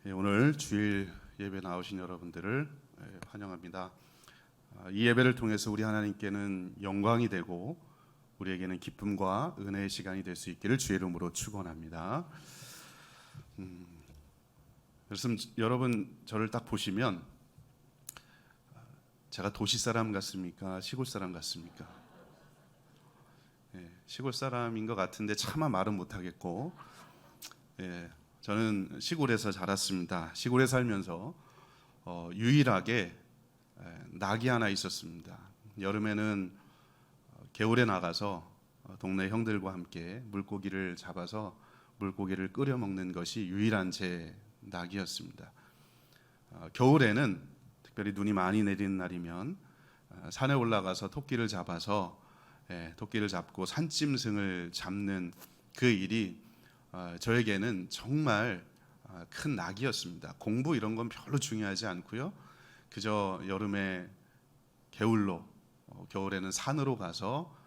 오늘 주일 예배 나오신 여러분들을 환영합니다. 이 예배를 통해서 우리 하나님께는 영광이 되고 우리에게는 기쁨과 은혜의 시간이 될 수 있기를 주의 이름으로 축원합니다. 그래서 여러분 저를 딱 보시면 제가 도시 사람 같습니까? 시골 사람 같습니까? 시골 사람인 것 같은데 차마 말은 못하겠고, 저는 시골에서 자랐습니다. 시골에 살면서 유일하게 낙이 하나 있었습니다. 여름에는 개울에 나가서 동네 형들과 함께 물고기를 잡아서 물고기를 끓여 먹는 것이 유일한 제 낙이었습니다. 겨울에는 특별히 눈이 많이 내리는 날이면 산에 올라가서 토끼를 잡아서 토끼를 잡고 산짐승을 잡는 그 일이 저에게는 정말 큰 낙이었습니다. 공부 이런 건 별로 중요하지 않고요. 그저 여름에 개울로, 겨울에는 산으로 가서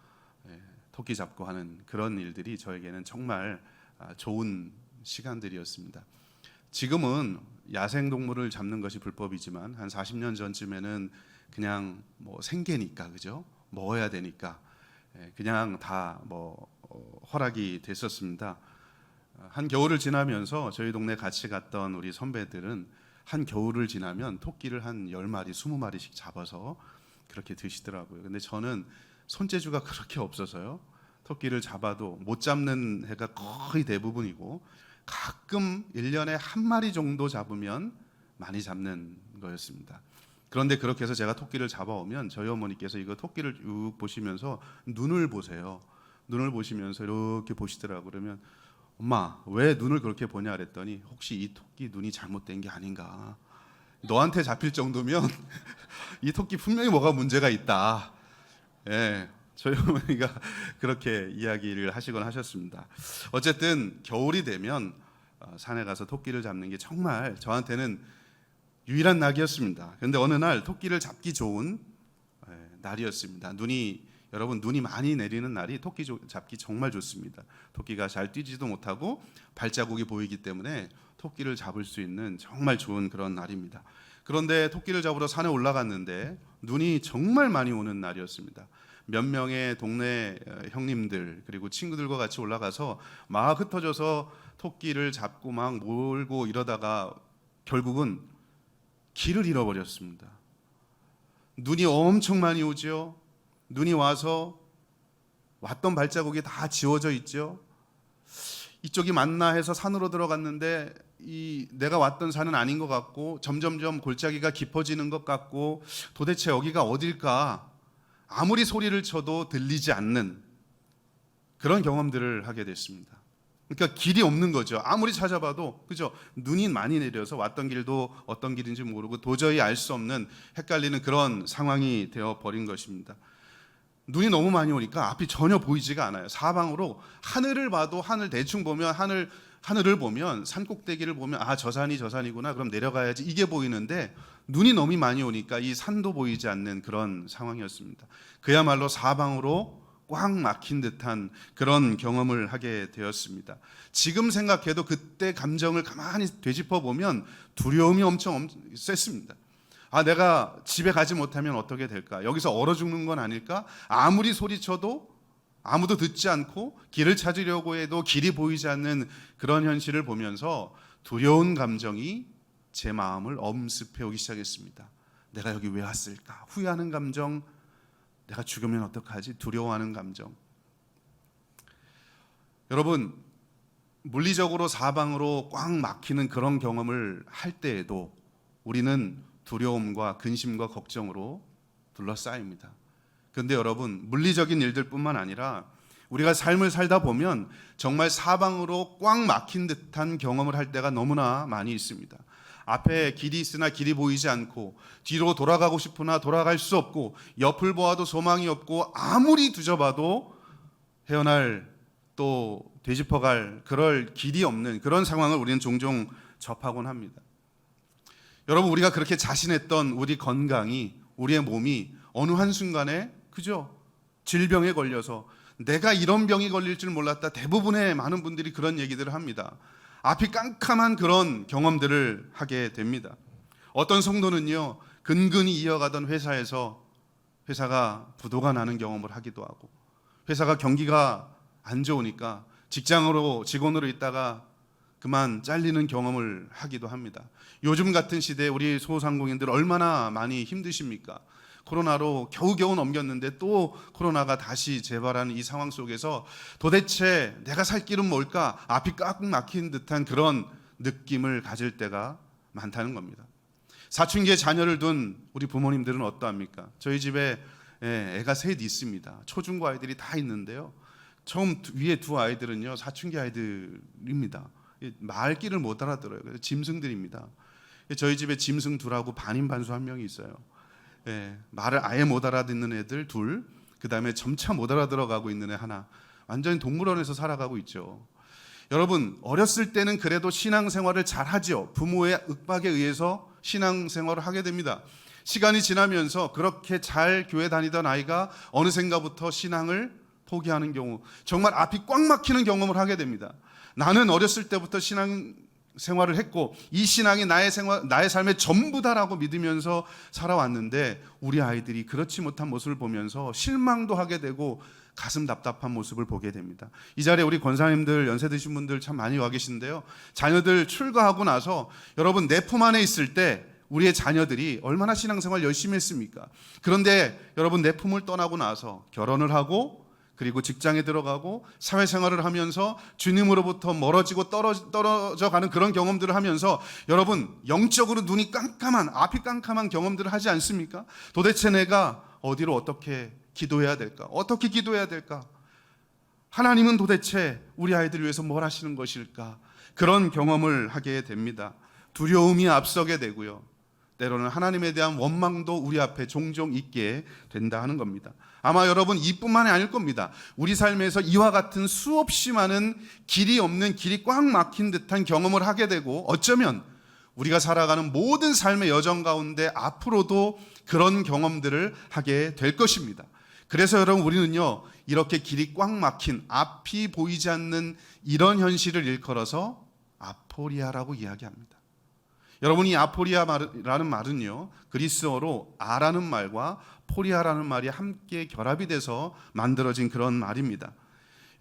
토끼 잡고 하는 그런 일들이 저에게는 정말 좋은 시간들이었습니다. 지금은 야생동물을 잡는 것이 불법이지만 한 40년 전쯤에는 그냥 생계니까, 그죠? 먹어야 되니까 그냥 다 허락이 됐었습니다. 한 겨울을 지나면서 저희 동네 같이 갔던 우리 선배들은 한 겨울을 지나면 토끼를 한 10마리, 20마리씩 잡아서 그렇게 드시더라고요. 근데 저는 손재주가 그렇게 없어서요. 토끼를 잡아도 못 잡는 해가 거의 대부분이고 가끔 1년에 한 마리 정도 잡으면 많이 잡는 거였습니다. 그런데 그렇게 해서 제가 토끼를 잡아오면 저희 어머니께서 이거 토끼를 쭉 보시면서 눈을 보세요. 눈을 보시면서 이렇게 보시더라고요. 그러면 엄마, 왜 눈을 그렇게 보냐 그랬더니 혹시 이 토끼 눈이 잘못된 게 아닌가? 너한테 잡힐 정도면 이 토끼 분명히 뭐가 문제가 있다. 저희 어머니가 그렇게 이야기를 하시곤 하셨습니다. 어쨌든 겨울이 되면 산에 가서 토끼를 잡는 게 정말 저한테는 유일한 낙이었습니다. 그런데 어느 날 토끼를 잡기 좋은 날이었습니다. 여러분 눈이 많이 내리는 날이 토끼 잡기 정말 좋습니다. 토끼가 잘 뛰지도 못하고 발자국이 보이기 때문에 토끼를 잡을 수 있는 정말 좋은 그런 날입니다. 그런데 토끼를 잡으러 산에 올라갔는데 눈이 정말 많이 오는 날이었습니다. 몇 명의 동네 형님들 그리고 친구들과 같이 올라가서 막 흩어져서 토끼를 잡고 막 몰고 이러다가 결국은 길을 잃어버렸습니다. 눈이 엄청 많이 오죠. 눈이 와서 왔던 발자국이 다 지워져 있죠. 이쪽이 맞나 해서 산으로 들어갔는데 내가 왔던 산은 아닌 것 같고 점점점 골짜기가 깊어지는 것 같고 도대체 여기가 어딜까? 아무리 소리를 쳐도 들리지 않는 그런 경험들을 하게 됐습니다. 그러니까 길이 없는 거죠. 아무리 찾아봐도, 그죠? 눈이 많이 내려서 왔던 길도 어떤 길인지 모르고 도저히 알 수 없는 헷갈리는 그런 상황이 되어 버린 것입니다. 눈이 너무 많이 오니까 앞이 전혀 보이지가 않아요. 사방으로 하늘을 봐도 하늘 대충 보면 하늘을 보면 산 꼭대기를 보면 저 산이 저 산이구나. 그럼 내려가야지. 이게 보이는데 눈이 너무 많이 오니까 이 산도 보이지 않는 그런 상황이었습니다. 그야말로 사방으로 꽉 막힌 듯한 그런 경험을 하게 되었습니다. 지금 생각해도 그때 감정을 가만히 되짚어 보면 두려움이 엄청 셌습니다. 내가 집에 가지 못하면 어떻게 될까? 여기서 얼어 죽는 건 아닐까? 아무리 소리쳐도 아무도 듣지 않고 길을 찾으려고 해도 길이 보이지 않는 그런 현실을 보면서 두려운 감정이 제 마음을 엄습해오기 시작했습니다. 내가 여기 왜 왔을까? 후회하는 감정, 내가 죽으면 어떡하지? 두려워하는 감정. 여러분, 물리적으로 사방으로 꽉 막히는 그런 경험을 할 때에도 우리는 두려움과 근심과 걱정으로 둘러싸입니다. 그런데 여러분, 물리적인 일들뿐만 아니라 우리가 삶을 살다 보면 정말 사방으로 꽉 막힌 듯한 경험을 할 때가 너무나 많이 있습니다. 앞에 길이 있으나 길이 보이지 않고 뒤로 돌아가고 싶으나 돌아갈 수 없고 옆을 보아도 소망이 없고 아무리 뒤져봐도 헤어날 또 되짚어갈 그럴 길이 없는 그런 상황을 우리는 종종 접하곤 합니다. 여러분, 우리가 그렇게 자신했던 우리 건강이, 우리의 몸이 어느 한순간에, 그죠? 질병에 걸려서 내가 이런 병이 걸릴 줄 몰랐다. 대부분의 많은 분들이 그런 얘기들을 합니다. 앞이 깜깜한 그런 경험들을 하게 됩니다. 어떤 성도는요, 근근히 이어가던 회사가 부도가 나는 경험을 하기도 하고, 회사가 경기가 안 좋으니까 직장으로 있다가 그만 잘리는 경험을 하기도 합니다. 요즘 같은 시대에 우리 소상공인들 얼마나 많이 힘드십니까? 코로나로 겨우겨우 넘겼는데 또 코로나가 다시 재발하는 이 상황 속에서 도대체 내가 살 길은 뭘까? 앞이 꽉 막힌 듯한 그런 느낌을 가질 때가 많다는 겁니다. 사춘기에 자녀를 둔 우리 부모님들은 어떠합니까? 저희 집에 애가 셋 있습니다. 초중고 아이들이 다 있는데요. 처음 위에 두 아이들은요, 사춘기 아이들입니다. 말귀를 못 알아들어요. 그래서 짐승들입니다. 저희 집에 짐승 둘하고 반인반수 한 명이 있어요. 말을 아예 못 알아듣는 애들 둘, 그 다음에 점차 못 알아들어가고 있는 애 하나. 완전히 동물원에서 살아가고 있죠. 여러분, 어렸을 때는 그래도 신앙생활을 잘 하죠. 부모의 윽박에 의해서 신앙생활을 하게 됩니다. 시간이 지나면서 그렇게 잘 교회 다니던 아이가 어느샌가부터 신앙을 포기하는 경우, 정말 앞이 꽉 막히는 경험을 하게 됩니다. 나는 어렸을 때부터 신앙생활을 했고 이 신앙이 나의 삶의 전부다라고 믿으면서 살아왔는데 우리 아이들이 그렇지 못한 모습을 보면서 실망도 하게 되고 가슴 답답한 모습을 보게 됩니다. 이 자리에 우리 권사님들, 연세 드신 분들 참 많이 와 계신데요. 자녀들 출가하고 나서 여러분 내 품 안에 있을 때 우리의 자녀들이 얼마나 신앙생활 열심히 했습니까? 그런데 여러분 내 품을 떠나고 나서 결혼을 하고 그리고 직장에 들어가고 사회생활을 하면서 주님으로부터 멀어지고 떨어져 가는 그런 경험들을 하면서 여러분 영적으로 눈이 깜깜한, 앞이 깜깜한 경험들을 하지 않습니까? 도대체 내가 어디로 어떻게 기도해야 될까? 어떻게 기도해야 될까? 하나님은 도대체 우리 아이들을 위해서 뭘 하시는 것일까? 그런 경험을 하게 됩니다. 두려움이 앞서게 되고요. 때로는 하나님에 대한 원망도 우리 앞에 종종 있게 된다 하는 겁니다. 아마 여러분 이뿐만이 아닐 겁니다. 우리 삶에서 이와 같은 수없이 많은 길이 없는, 길이 꽉 막힌 듯한 경험을 하게 되고 어쩌면 우리가 살아가는 모든 삶의 여정 가운데 앞으로도 그런 경험들을 하게 될 것입니다. 그래서 여러분 우리는요, 이렇게 길이 꽉 막힌, 앞이 보이지 않는 이런 현실을 일컬어서 아포리아라고 이야기합니다. 여러분 이 아포리아라는 말은요, 그리스어로 아라는 말과 포리아라는 말이 함께 결합이 돼서 만들어진 그런 말입니다.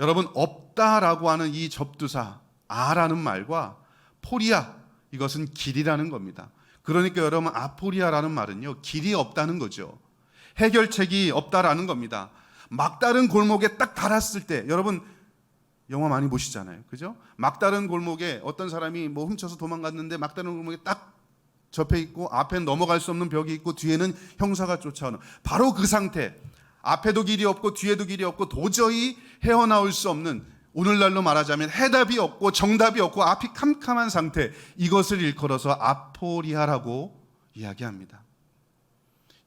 여러분 없다라고 하는 이 접두사 아라는 말과 포리아, 이것은 길이라는 겁니다. 그러니까 여러분 아포리아라는 말은요, 길이 없다는 거죠. 해결책이 없다라는 겁니다. 막다른 골목에 딱 달았을 때, 여러분 영화 많이 보시잖아요, 그죠? 막다른 골목에 어떤 사람이 뭐 훔쳐서 도망갔는데 막다른 골목에 딱 접해 있고 앞엔 넘어갈 수 없는 벽이 있고 뒤에는 형사가 쫓아오는, 바로 그 상태, 앞에도 길이 없고 뒤에도 길이 없고 도저히 헤어나올 수 없는, 오늘날로 말하자면 해답이 없고 정답이 없고 앞이 캄캄한 상태, 이것을 일컬어서 아포리아라고 이야기합니다.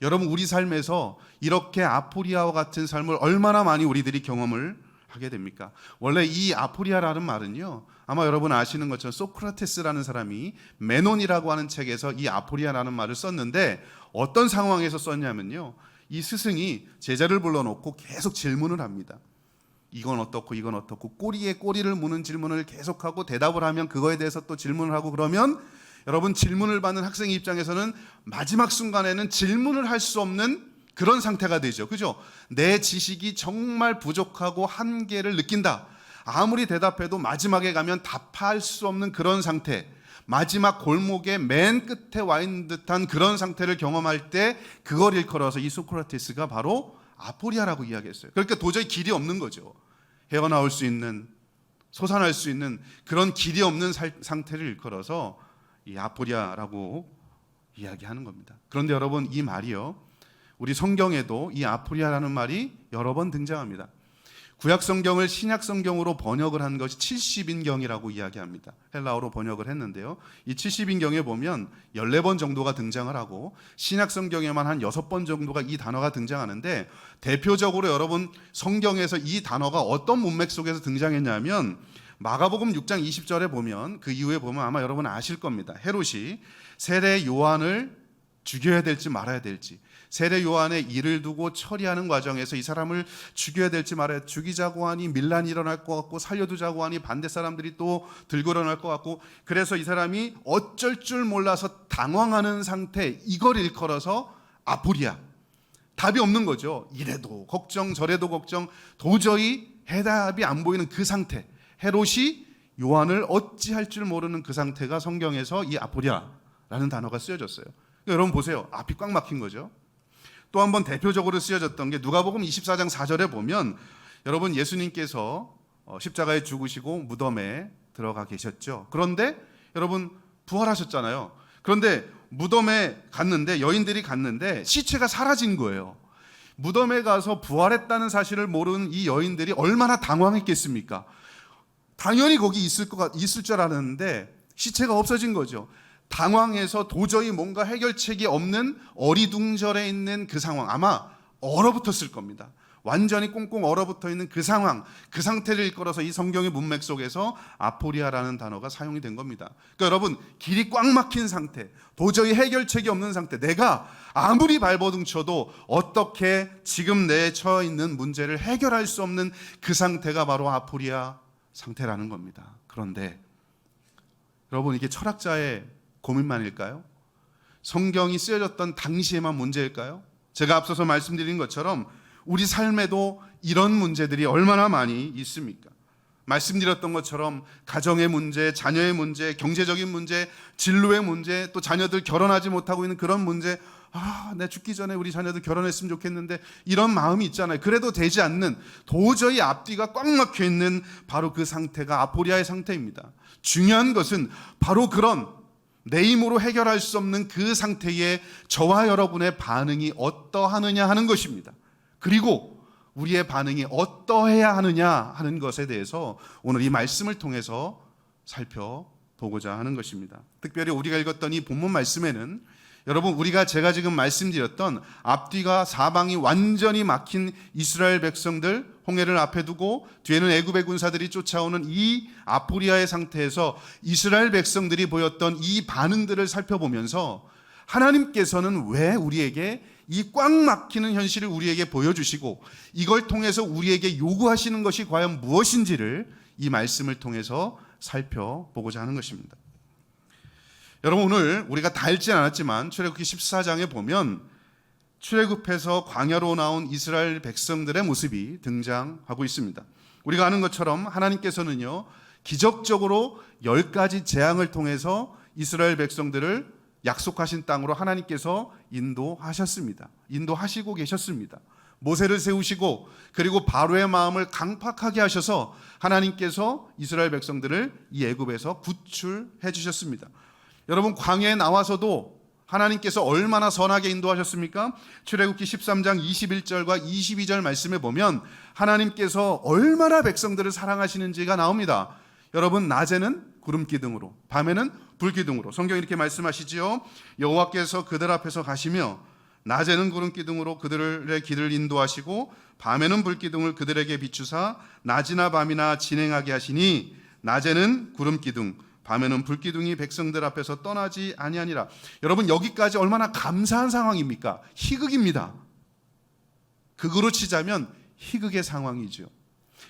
여러분 우리 삶에서 이렇게 아포리아와 같은 삶을 얼마나 많이 우리들이 경험을 하게 됩니까? 원래 이 아포리아라는 말은요, 아마 여러분 아시는 것처럼 소크라테스라는 사람이 메논이라고 하는 책에서 이 아포리아라는 말을 썼는데 어떤 상황에서 썼냐면요, 이 스승이 제자를 불러놓고 계속 질문을 합니다. 이건 어떻고 이건 어떻고 꼬리에 꼬리를 무는 질문을 계속하고 대답을 하면 그거에 대해서 또 질문을 하고, 그러면 여러분 질문을 받는 학생 입장에서는 마지막 순간에는 질문을 할 수 없는 그런 상태가 되죠, 그죠? 내 지식이 정말 부족하고 한계를 느낀다. 아무리 대답해도 마지막에 가면 답할 수 없는 그런 상태, 마지막 골목의 맨 끝에 와 있는 듯한 그런 상태를 경험할 때 그걸 일컬어서 이 소크라테스가 바로 아포리아라고 이야기했어요. 그러니까 도저히 길이 없는 거죠. 헤어나올 수 있는, 솟아날 수 있는 그런 길이 없는 상태를 일컬어서 이 아포리아라고 이야기하는 겁니다. 그런데 여러분 이 말이요, 우리 성경에도 이 아포리아라는 말이 여러 번 등장합니다. 구약 성경을 신약 성경으로 번역을 한 것이 70인경이라고 이야기합니다. 헬라어로 번역을 했는데요, 이 70인경에 보면 14번 정도가 등장을 하고 신약 성경에만 한 6번 정도가 이 단어가 등장하는데, 대표적으로 여러분 성경에서 이 단어가 어떤 문맥 속에서 등장했냐면 마가복음 6장 20절에 보면, 그 이후에 보면 아마 여러분 아실 겁니다. 헤롯이 세례 요한을 죽여야 될지 말아야 될지, 세례 요한의 일을 두고 처리하는 과정에서 이 사람을 죽여야 될지 말아야, 죽이자고 하니 밀란이 일어날 것 같고, 살려두자고 하니 반대 사람들이 또 들고 일어날 것 같고, 그래서 이 사람이 어쩔 줄 몰라서 당황하는 상태, 이걸 일컬어서 아포리아, 답이 없는 거죠. 이래도 걱정 저래도 걱정, 도저히 해답이 안 보이는 그 상태, 헤롯이 요한을 어찌할 줄 모르는 그 상태가 성경에서 이 아포리아라는 단어가 쓰여졌어요. 그러니까 여러분 보세요. 앞이 꽉 막힌 거죠. 또 한 번 대표적으로 쓰여졌던 게 누가복음 24장 4절에 보면, 여러분 예수님께서 십자가에 죽으시고 무덤에 들어가 계셨죠. 그런데 여러분 부활하셨잖아요. 그런데 무덤에 갔는데, 여인들이 갔는데 시체가 사라진 거예요. 무덤에 가서 부활했다는 사실을 모르는 이 여인들이 얼마나 당황했겠습니까? 당연히 거기 있을 줄 알았는데 시체가 없어진 거죠. 당황해서 도저히 뭔가 해결책이 없는 어리둥절해 있는 그 상황, 아마 얼어붙었을 겁니다. 완전히 꽁꽁 얼어붙어 있는 그 상황, 그 상태를 일컬어서 이 성경의 문맥 속에서 아포리아라는 단어가 사용이 된 겁니다. 그러니까 여러분, 길이 꽉 막힌 상태, 도저히 해결책이 없는 상태, 내가 아무리 발버둥쳐도 어떻게 지금 내 처해 있는 문제를 해결할 수 없는 그 상태가 바로 아포리아 상태라는 겁니다. 그런데 여러분, 이게 철학자의 고민만일까요? 성경이 쓰여졌던 당시에만 문제일까요? 제가 앞서서 말씀드린 것처럼 우리 삶에도 이런 문제들이 얼마나 많이 있습니까? 말씀드렸던 것처럼 가정의 문제, 자녀의 문제, 경제적인 문제, 진로의 문제, 또 자녀들 결혼하지 못하고 있는 그런 문제, 내 죽기 전에 우리 자녀들 결혼했으면 좋겠는데, 이런 마음이 있잖아요. 그래도 되지 않는, 도저히 앞뒤가 꽉 막혀 있는 바로 그 상태가 아포리아의 상태입니다. 중요한 것은 바로 그런 내 힘으로 해결할 수 없는 그 상태에 저와 여러분의 반응이 어떠하느냐 하는 것입니다. 그리고 우리의 반응이 어떠해야 하느냐 하는 것에 대해서 오늘 이 말씀을 통해서 살펴보고자 하는 것입니다. 특별히 우리가 읽었던 이 본문 말씀에는 여러분, 제가 지금 말씀드렸던 앞뒤가 사방이 완전히 막힌 이스라엘 백성들, 홍해를 앞에 두고 뒤에는 애굽의 군사들이 쫓아오는 이 아포리아의 상태에서 이스라엘 백성들이 보였던 이 반응들을 살펴보면서 하나님께서는 왜 우리에게 이 꽉 막히는 현실을 우리에게 보여주시고 이걸 통해서 우리에게 요구하시는 것이 과연 무엇인지를 이 말씀을 통해서 살펴보고자 하는 것입니다. 여러분, 오늘 우리가 다 읽지 않았지만 출애굽기 14장에 보면 출애굽해서 광야로 나온 이스라엘 백성들의 모습이 등장하고 있습니다. 우리가 아는 것처럼 하나님께서는요, 기적적으로 10가지 재앙을 통해서 이스라엘 백성들을 약속하신 땅으로 하나님께서 인도하시고 계셨습니다. 모세를 세우시고, 그리고 바로의 마음을 강팍하게 하셔서 하나님께서 이스라엘 백성들을 이 애굽에서 구출해 주셨습니다. 여러분, 광야에 나와서도 하나님께서 얼마나 선하게 인도하셨습니까? 출애굽기 13장 21절과 22절 말씀에 보면 하나님께서 얼마나 백성들을 사랑하시는지가 나옵니다. 여러분, 낮에는 구름 기둥으로, 밤에는 불 기둥으로. 성경이 이렇게 말씀하시지요. 여호와께서 그들 앞에서 가시며 낮에는 구름 기둥으로 그들의 길을 인도하시고 밤에는 불 기둥을 그들에게 비추사 낮이나 밤이나 진행하게 하시니 낮에는 구름 기둥, 밤에는 불기둥이 백성들 앞에서 떠나지 아니하니라. 여러분, 여기까지 얼마나 감사한 상황입니까? 희극입니다. 극으로 치자면 희극의 상황이죠.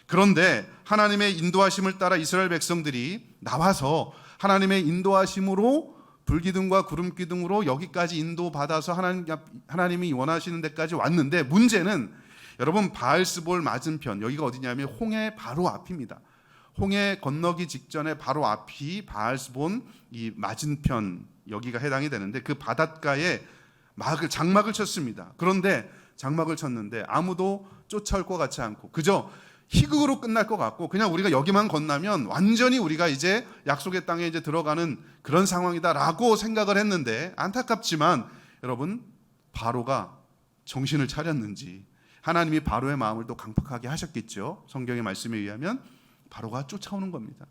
그런데 하나님의 인도하심을 따라 이스라엘 백성들이 나와서 하나님의 인도하심으로 불기둥과 구름기둥으로 여기까지 인도받아서 하나님이 원하시는 데까지 왔는데, 문제는 여러분, 바알스볼 맞은편, 여기가 어디냐면 홍해 바로 앞입니다. 홍해 건너기 직전에 바로 앞이 바알스본 이 맞은편, 여기가 해당이 되는데 그 바닷가에 장막을 쳤습니다. 그런데 장막을 쳤는데 아무도 쫓아올 것 같지 않고 그저 희극으로 끝날 것 같고, 그냥 우리가 여기만 건너면 완전히 우리가 이제 약속의 땅에 이제 들어가는 그런 상황이다라고 생각을 했는데, 안타깝지만 여러분, 바로가 정신을 차렸는지 하나님이 바로의 마음을 또 강팍하게 하셨겠죠. 성경의 말씀에 의하면 바로가 쫓아오는 겁니다.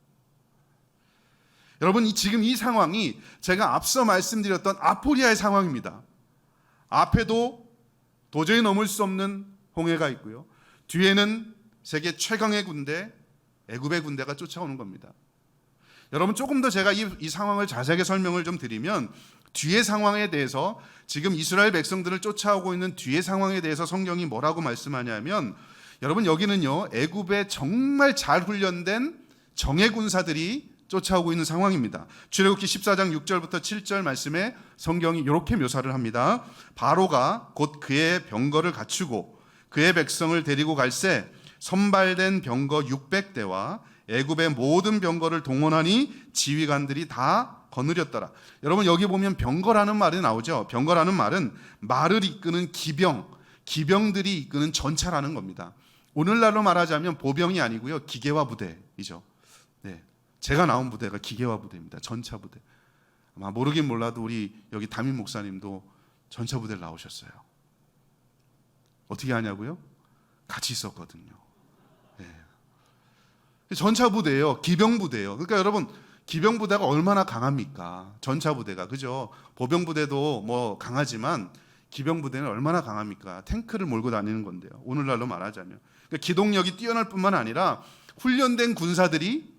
여러분, 지금 이 상황이 제가 앞서 말씀드렸던 아포리아의 상황입니다. 앞에도 도저히 넘을 수 없는 홍해가 있고요, 뒤에는 세계 최강의 군대, 애굽의 군대가 쫓아오는 겁니다. 여러분, 조금 더 제가 이 상황을 자세하게 설명을 좀 드리면, 뒤의 상황에 대해서, 지금 이스라엘 백성들을 쫓아오고 있는 뒤의 상황에 대해서 성경이 뭐라고 말씀하냐면, 여러분 여기는요 애굽에 정말 잘 훈련된 정예 군사들이 쫓아오고 있는 상황입니다. 출애굽기 14장 6절부터 7절 말씀에 성경이 이렇게 묘사를 합니다. 바로가 곧 그의 병거를 갖추고 그의 백성을 데리고 갈새 선발된 병거 600대와 애굽의 모든 병거를 동원하니 지휘관들이 다 거느렸더라. 여러분 여기 보면 병거라는 말이 나오죠. 병거라는 말은 말을 이끄는 기병들이 이끄는 전차라는 겁니다. 오늘날로 말하자면 보병이 아니고요 기계화 부대이죠. 네, 제가 나온 부대가 기계화 부대입니다. 전차 부대. 아마 모르긴 몰라도 우리 여기 담임 목사님도 전차 부대를 나오셨어요. 어떻게 하냐고요? 같이 있었거든요. 네. 전차 부대예요. 기병 부대예요. 그러니까 여러분 기병 부대가 얼마나 강합니까? 전차 부대가, 그죠? 보병 부대도 뭐 강하지만 기병 부대는 얼마나 강합니까? 탱크를 몰고 다니는 건데요. 오늘날로 말하자면. 그러니까 기동력이 뛰어날 뿐만 아니라 훈련된 군사들이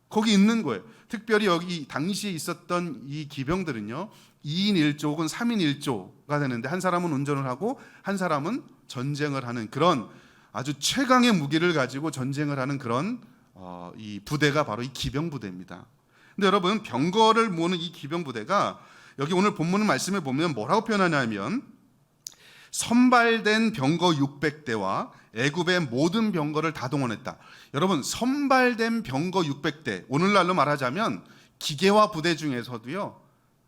거기 있는 거예요. 특별히 여기 당시에 있었던 이 기병들은요 2인 1조 혹은 3인 1조가 되는데, 한 사람은 운전을 하고 한 사람은 전쟁을 하는 그런 아주 최강의 무기를 가지고 전쟁을 하는 그런 이 부대가 바로 이 기병 부대입니다. 근데 여러분 병거를 모으는 이 기병 부대가 여기 오늘 본문 말씀에 보면 뭐라고 표현하냐면, 선발된 병거 600대와 애굽의 모든 병거를 다 동원했다. 여러분 선발된 병거 600대, 오늘날로 말하자면 기계화 부대 중에서도요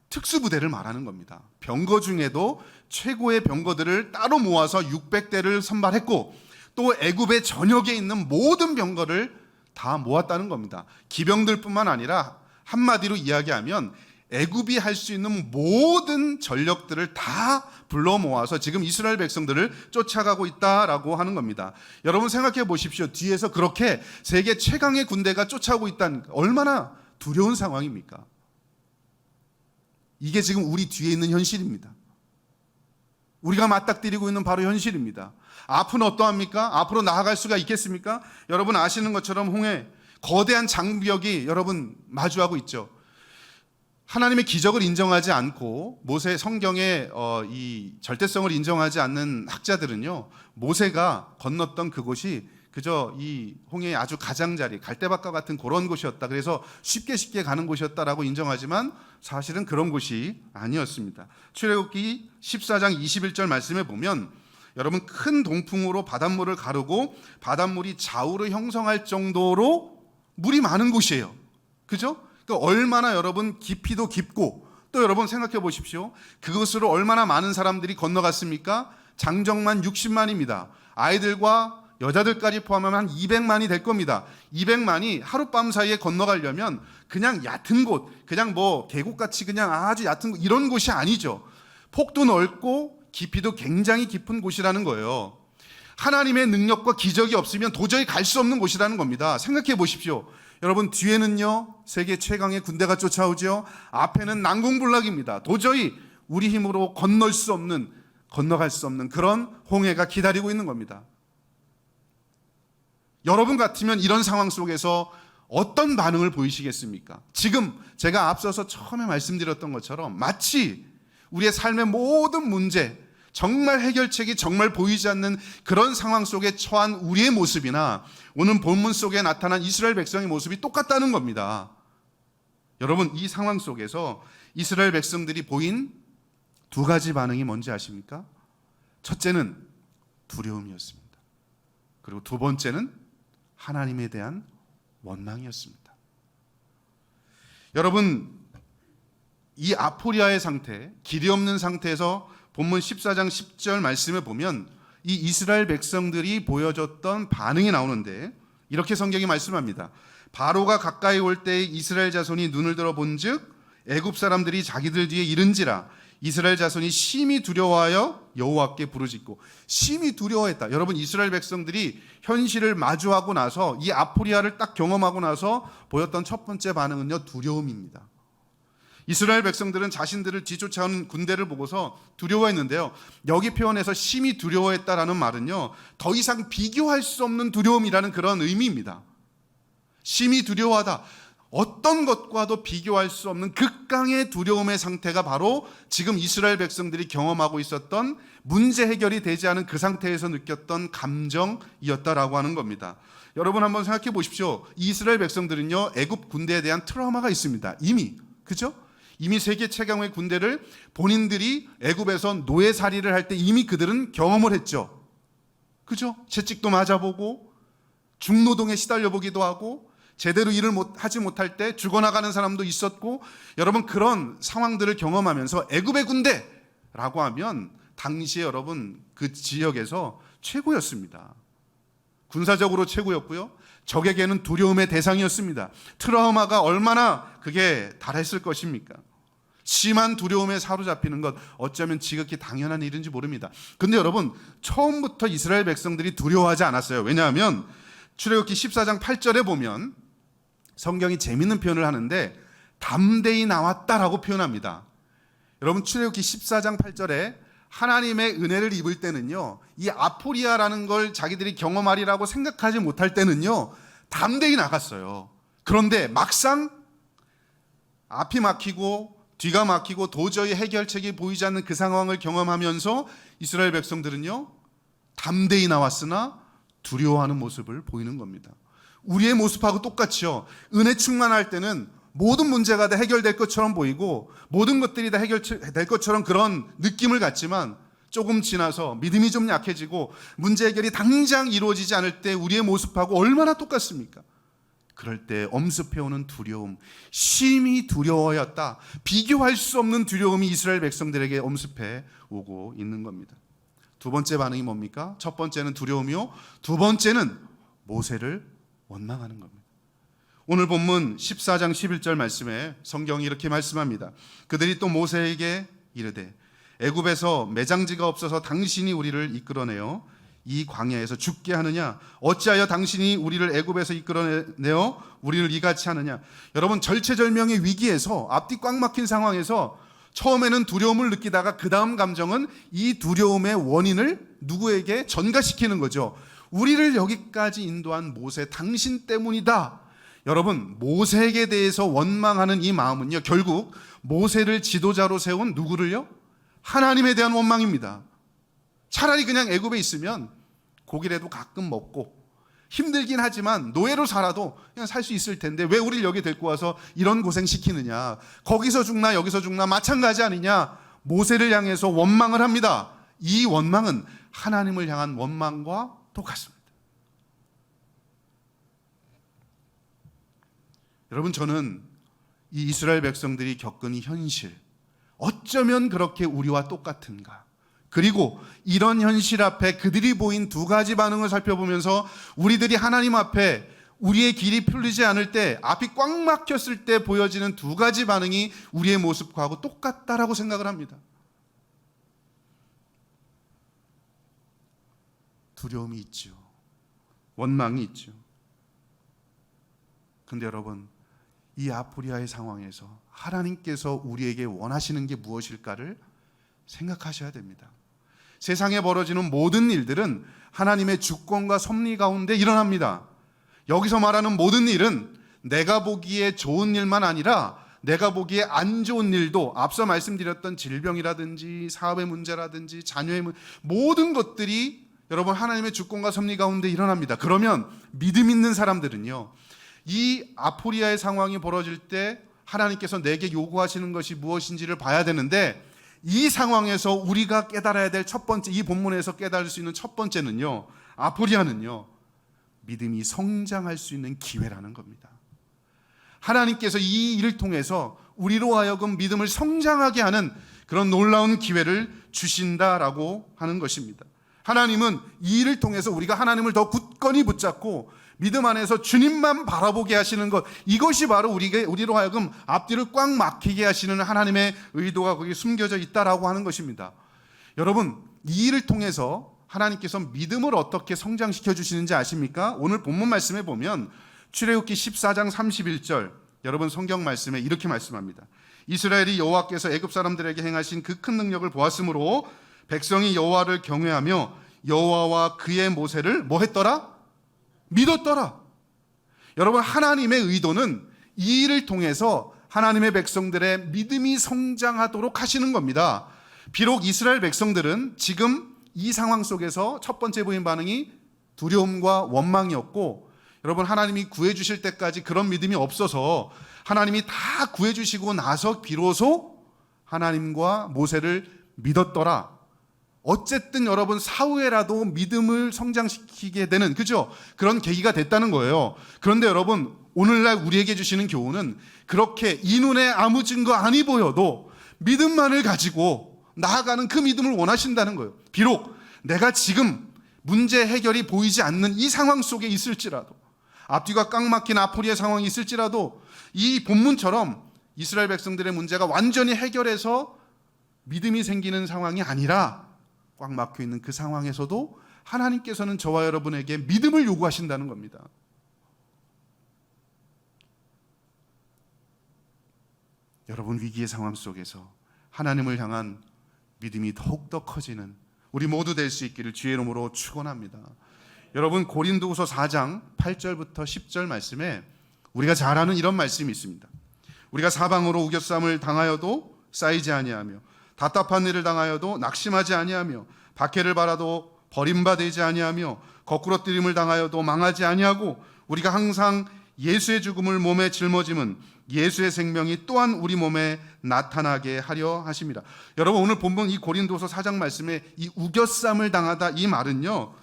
특수부대를 말하는 겁니다. 병거 중에도 최고의 병거들을 따로 모아서 600대를 선발했고, 또 애굽의 전역에 있는 모든 병거를 다 모았다는 겁니다. 기병들뿐만 아니라 한마디로 이야기하면 애굽이 할 수 있는 모든 전력들을 다 불러 모아서 지금 이스라엘 백성들을 쫓아가고 있다라고 하는 겁니다. 여러분 생각해 보십시오. 뒤에서 그렇게 세계 최강의 군대가 쫓아오고 있다는, 얼마나 두려운 상황입니까? 이게 지금 우리 뒤에 있는 현실입니다. 우리가 맞닥뜨리고 있는 바로 현실입니다. 앞은 어떠합니까? 앞으로 나아갈 수가 있겠습니까? 여러분 아시는 것처럼 홍해 거대한 장벽이 여러분 마주하고 있죠. 하나님의 기적을 인정하지 않고 모세 성경의 이 절대성을 인정하지 않는 학자들은요 모세가 건넜던 그곳이 그저 이 홍해의 아주 가장자리, 갈대밭과 같은 그런 곳이었다. 그래서 쉽게 가는 곳이었다라고 인정하지만 사실은 그런 곳이 아니었습니다. 출애굽기 14장 21절 말씀에 보면 여러분 큰 동풍으로 바닷물을 가르고 바닷물이 좌우로 형성할 정도로 물이 많은 곳이에요. 그죠? 그러니까 얼마나 여러분 깊이도 깊고, 또 여러분 생각해 보십시오. 그것으로 얼마나 많은 사람들이 건너갔습니까? 장정만 60만입니다. 아이들과 여자들까지 포함하면 한 200만이 될 겁니다. 200만이 하룻밤 사이에 건너가려면 그냥 얕은 곳, 그냥 뭐 계곡같이 그냥 아주 얕은 곳, 이런 곳이 아니죠. 폭도 넓고 깊이도 굉장히 깊은 곳이라는 거예요. 하나님의 능력과 기적이 없으면 도저히 갈 수 없는 곳이라는 겁니다. 생각해 보십시오. 여러분 뒤에는요 세계 최강의 군대가 쫓아오죠. 앞에는 난공불락입니다. 도저히 우리 힘으로 건너갈 수 없는 그런 홍해가 기다리고 있는 겁니다. 여러분 같으면 이런 상황 속에서 어떤 반응을 보이시겠습니까? 지금 제가 앞서서 처음에 말씀드렸던 것처럼 마치 우리의 삶의 모든 문제, 정말 해결책이 정말 보이지 않는 그런 상황 속에 처한 우리의 모습이나 오늘 본문 속에 나타난 이스라엘 백성의 모습이 똑같다는 겁니다. 여러분 이 상황 속에서 이스라엘 백성들이 보인 두 가지 반응이 뭔지 아십니까? 첫째는 두려움이었습니다. 그리고 두 번째는 하나님에 대한 원망이었습니다. 여러분 이 아포리아의 상태, 길이 없는 상태에서 본문 14장 10절 말씀에 보면 이 이스라엘 백성들이 보여줬던 반응이 나오는데, 이렇게 성경이 말씀합니다. 바로가 가까이 올 때 이스라엘 자손이 눈을 들어 본즉 애굽 사람들이 자기들 뒤에 이른지라 이스라엘 자손이 심히 두려워하여 여호와께 부르짖고. 심히 두려워했다. 여러분 이스라엘 백성들이 현실을 마주하고 나서 이 아포리아를 딱 경험하고 나서 보였던 첫 번째 반응은요 두려움입니다. 이스라엘 백성들은 자신들을 뒤쫓아오는 군대를 보고서 두려워했는데요, 여기 표현에서 심히 두려워했다라는 말은요 더 이상 비교할 수 없는 두려움이라는 그런 의미입니다. 심히 두려워하다, 어떤 것과도 비교할 수 없는 극강의 두려움의 상태가 바로 지금 이스라엘 백성들이 경험하고 있었던 문제 해결이 되지 않은 그 상태에서 느꼈던 감정이었다라고 하는 겁니다. 여러분 한번 생각해 보십시오. 이스라엘 백성들은요, 애굽 군대에 대한 트라우마가 있습니다. 이미, 그죠? 이미 세계 최강의 군대를 본인들이 애굽에서 노예살이를 할 때 이미 그들은 경험을 했죠. 그죠? 채찍도 맞아보고 중노동에 시달려 보기도 하고 제대로 일을 하지 못할 때 죽어나가는 사람도 있었고, 여러분 그런 상황들을 경험하면서 애굽의 군대라고 하면 당시에 여러분 그 지역에서 최고였습니다. 군사적으로 최고였고요, 적에게는 두려움의 대상이었습니다. 트라우마가 얼마나 그게 달했을 것입니까? 심한 두려움에 사로잡히는 것, 어쩌면 지극히 당연한 일인지 모릅니다. 근데 여러분, 처음부터 이스라엘 백성들이 두려워하지 않았어요. 왜냐하면 출애굽기 14장 8절에 보면 성경이 재밌는 표현을 하는데 담대히 나왔다라고 표현합니다. 여러분, 출애굽기 14장 8절에 하나님의 은혜를 입을 때는요, 이 아포리아라는 걸 자기들이 경험하리라고 생각하지 못할 때는요, 담대히 나갔어요. 그런데 막상 앞이 막히고 뒤가 막히고 도저히 해결책이 보이지 않는 그 상황을 경험하면서 이스라엘 백성들은요, 담대히 나왔으나 두려워하는 모습을 보이는 겁니다. 우리의 모습하고 똑같죠. 은혜 충만할 때는 모든 문제가 다 해결될 것처럼 보이고 모든 것들이 다 해결될 것처럼 그런 느낌을 갖지만, 조금 지나서 믿음이 좀 약해지고 문제 해결이 당장 이루어지지 않을 때 우리의 모습하고 얼마나 똑같습니까? 그럴 때 엄습해오는 두려움, 심히 두려워였다. 비교할 수 없는 두려움이 이스라엘 백성들에게 엄습해 오고 있는 겁니다. 두 번째 반응이 뭡니까? 첫 번째는 두려움이요, 두 번째는 모세를 원망하는 겁니다. 오늘 본문 14장 11절 말씀에 성경이 이렇게 말씀합니다. 그들이 또 모세에게 이르되 애굽에서 매장지가 없어서 당신이 우리를 이끌어내어 이 광야에서 죽게 하느냐? 어찌하여 당신이 우리를 애굽에서 이끌어내어 우리를 이같이 하느냐? 여러분, 절체절명의 위기에서, 앞뒤 꽉 막힌 상황에서 처음에는 두려움을 느끼다가 그 다음 감정은 이 두려움의 원인을 누구에게 전가시키는 거죠. 우리를 여기까지 인도한 모세, 당신 때문이다. 여러분, 모세에게 대해서 원망하는 이 마음은요, 결국 모세를 지도자로 세운 누구를요? 하나님에 대한 원망입니다. 차라리 그냥 애굽에 있으면 고기라도 가끔 먹고 힘들긴 하지만 노예로 살아도 그냥 살 수 있을 텐데 왜 우리를 여기 데리고 와서 이런 고생 시키느냐? 거기서 죽나 여기서 죽나 마찬가지 아니냐? 모세를 향해서 원망을 합니다. 이 원망은 하나님을 향한 원망과 똑같습니다. 여러분, 저는 이 이스라엘 백성들이 겪은 이 현실, 어쩌면 그렇게 우리와 똑같은가? 그리고 이런 현실 앞에 그들이 보인 두 가지 반응을 살펴보면서 우리들이 하나님 앞에 우리의 길이 풀리지 않을 때, 앞이 꽉 막혔을 때 보여지는 두 가지 반응이 우리의 모습과도 똑같다라고 생각을 합니다. 두려움이 있죠. 원망이 있죠. 근데 여러분, 이 아포리아의 상황에서 하나님께서 우리에게 원하시는 게 무엇일까를 생각하셔야 됩니다. 세상에 벌어지는 모든 일들은 하나님의 주권과 섭리 가운데 일어납니다. 여기서 말하는 모든 일은 내가 보기에 좋은 일만 아니라 내가 보기에 안 좋은 일도, 앞서 말씀드렸던 질병이라든지 사업의 문제라든지 자녀의 문제, 모든 것들이 여러분 하나님의 주권과 섭리 가운데 일어납니다. 그러면 믿음 있는 사람들은요, 이 아포리아의 상황이 벌어질 때 하나님께서 내게 요구하시는 것이 무엇인지를 봐야 되는데, 이 상황에서 우리가 깨달아야 될 첫 번째, 이 본문에서 깨달을 수 있는 첫 번째는요, 아포리아는요, 믿음이 성장할 수 있는 기회라는 겁니다. 하나님께서 이 일을 통해서 우리로 하여금 믿음을 성장하게 하는 그런 놀라운 기회를 주신다라고 하는 것입니다. 하나님은 이 일을 통해서 우리가 하나님을 더 굳건히 붙잡고 믿음 안에서 주님만 바라보게 하시는 것, 이것이 바로 우리로 하여금 앞뒤를 꽉 막히게 하시는 하나님의 의도가 거기 숨겨져 있다라고 하는 것입니다. 여러분, 이 일을 통해서 하나님께서 믿음을 어떻게 성장시켜 주시는지 아십니까? 오늘 본문 말씀에 보면 출애굽기 14장 31절, 여러분 성경 말씀에 이렇게 말씀합니다. 이스라엘이 여호와께서 애굽 사람들에게 행하신 그 큰 능력을 보았으므로 백성이 여호와를 경외하며 여호와와 그의 모세를 뭐 했더라? 믿었더라. 여러분, 하나님의 의도는 이 일을 통해서 하나님의 백성들의 믿음이 성장하도록 하시는 겁니다. 비록 이스라엘 백성들은 지금 이 상황 속에서 첫 번째 보인 반응이 두려움과 원망이었고, 여러분, 하나님이 구해주실 때까지 그런 믿음이 없어서 하나님이 다 구해주시고 나서 비로소 하나님과 모세를 믿었더라. 어쨌든 여러분, 사후에라도 믿음을 성장시키게 되는, 그죠? 그런 계기가 됐다는 거예요. 그런데 여러분, 오늘날 우리에게 주시는 교훈은 그렇게 이 눈에 아무 증거 아니 보여도 믿음만을 가지고 나아가는 그 믿음을 원하신다는 거예요. 비록 내가 지금 문제 해결이 보이지 않는 이 상황 속에 있을지라도, 앞뒤가 꽉 막힌 아포리의 상황이 있을지라도, 이 본문처럼 이스라엘 백성들의 문제가 완전히 해결해서 믿음이 생기는 상황이 아니라 꽉 막혀 있는 그 상황에서도 하나님께서는 저와 여러분에게 믿음을 요구하신다는 겁니다. 여러분, 위기의 상황 속에서 하나님을 향한 믿음이 더욱더 커지는 우리 모두 될 수 있기를 주의 이름으로 축원합니다. 여러분, 고린도후서 4장 8절부터 10절 말씀에 우리가 잘 아는 이런 말씀이 있습니다. 우리가 사방으로 우겨쌈을 당하여도 쌓이지 아니하며, 답답한 일을 당하여도 낙심하지 아니하며, 박해를 받아도 버림받지 아니하며, 거꾸로 뜨림을 당하여도 망하지 아니하고, 우리가 항상 예수의 죽음을 몸에 짊어짐은 예수의 생명이 또한 우리 몸에 나타나게 하려 하십니다. 여러분, 오늘 본문 이 고린도서 4장 말씀에 이 우겨쌈을 당하다, 이 말은요,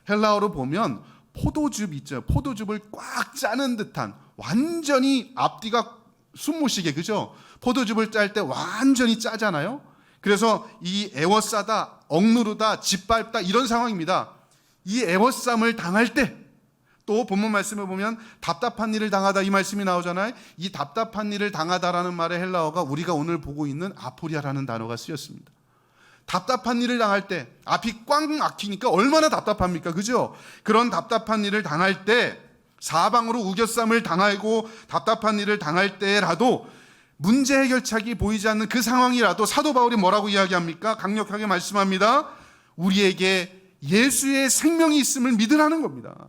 헬라어로 보면 포도즙 있죠. 포도즙을 꽉 짜는 듯한, 완전히 앞뒤가 숨 못 쉬게, 그죠? 포도즙을 짤 때 완전히 짜잖아요. 그래서 이 애워싸다, 억누르다, 짓밟다, 이런 상황입니다. 이 애워쌈을 당할 때, 또 본문 말씀을 보면 답답한 일을 당하다, 이 말씀이 나오잖아요. 이 답답한 일을 당하다라는 말의 헬라어가 우리가 오늘 보고 있는 아포리아라는 단어가 쓰였습니다. 답답한 일을 당할 때, 앞이 꽉 막히니까 얼마나 답답합니까, 그죠? 그런 답답한 일을 당할 때, 사방으로 우겨쌈을 당하고 답답한 일을 당할 때라도, 문제 해결책이 보이지 않는 그 상황이라도 사도 바울이 뭐라고 이야기합니까? 강력하게 말씀합니다. 우리에게 예수의 생명이 있음을 믿으라는 겁니다.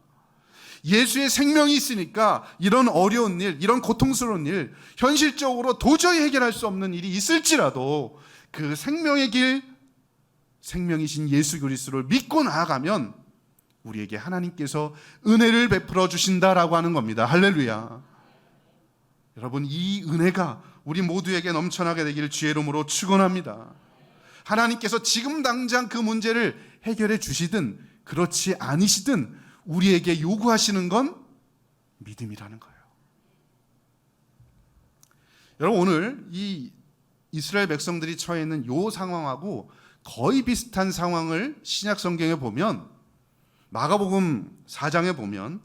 예수의 생명이 있으니까 이런 어려운 일, 이런 고통스러운 일, 현실적으로 도저히 해결할 수 없는 일이 있을지라도 그 생명의 길, 생명이신 예수 그리스도를 믿고 나아가면 우리에게 하나님께서 은혜를 베풀어 주신다라고 하는 겁니다. 할렐루야. 여러분, 이 은혜가 우리 모두에게 넘쳐나게 되기를 주의 이름으로 축원합니다. 하나님께서 지금 당장 그 문제를 해결해 주시든 그렇지 않으시든 우리에게 요구하시는 건 믿음이라는 거예요. 여러분, 오늘 이 이스라엘 백성들이 처해 있는 이 상황하고 거의 비슷한 상황을 신약 성경에 보면, 마가복음 4장에 보면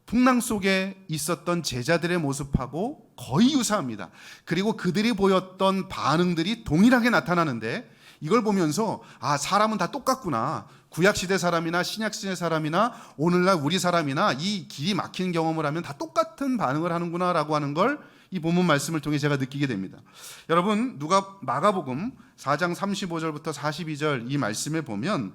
풍랑 속에 있었던 제자들의 모습하고 거의 유사합니다. 그리고 그들이 보였던 반응들이 동일하게 나타나는데, 이걸 보면서 아, 사람은 다 똑같구나. 구약시대 사람이나 신약시대 사람이나 오늘날 우리 사람이나 이 길이 막히는 경험을 하면 다 똑같은 반응을 하는구나 라고 하는 걸 이 본문 말씀을 통해 제가 느끼게 됩니다. 여러분, 마가복음 4장 35절부터 42절 이 말씀에 보면